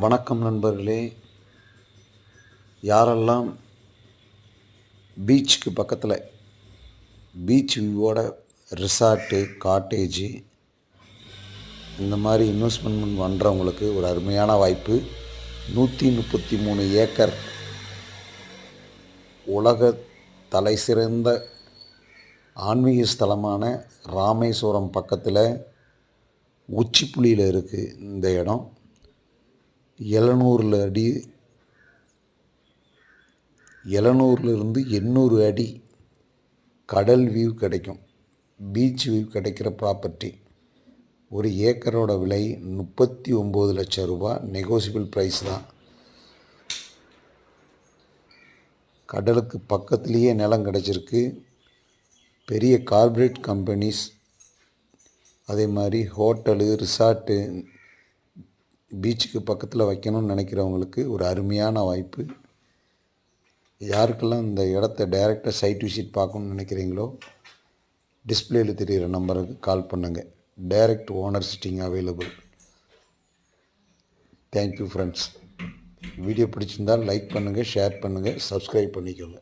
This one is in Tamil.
வணக்கம் நண்பர்களே. யாரெல்லாம் பீச்சுக்கு பக்கத்தில் பீச் வியூவோட ரிசார்ட்டு, காட்டேஜு இந்த மாதிரி இன்வெஸ்ட்மெண்ட் பண்ணுறவங்களுக்கு ஒரு அருமையான வாய்ப்பு. 133 ஏக்கர் உலக தலைசிறந்த ஆன்மீக ஸ்தலமான ராமேஸ்வரம் பக்கத்தில் உச்சிப்புலியில் இருக்குது இந்த இடம். 700 800 அடி கடல் வியூ கிடைக்கும். பீச் வியூ கிடைக்கிற ப்ராப்பர்ட்டி. ஒரு ஏக்கரோட விலை 39 லட்சம் ரூபாய். நெகோசியபிள் ப்ரைஸ் தான். கடலுக்கு பக்கத்துலேயே நிலம் கிடச்சிருக்கு. பெரிய கார்ப்பரேட் கம்பெனிஸ், அதே மாதிரி ஹோட்டலு, ரிசார்ட்டு பீச்சுக்கு பக்கத்தில் வைக்கணும்னு நினைக்கிறவங்களுக்கு ஒரு அருமையான வாய்ப்பு. யாருக்கெல்லாம் இந்த இடத்த டைரெக்டாக சைட் விசிட் பார்க்கணுன்னு நினைக்கிறீங்களோ டிஸ்பிளேயில் தெரிகிற நம்பருக்கு கால் பண்ணுங்கள். Direct owner sitting available. Thank you friends. Video பிடிச்சிருந்தால் லைக் பண்ணுங்கள், ஷேர் பண்ணுங்கள், சப்ஸ்கிரைப் பண்ணிக்கோங்க.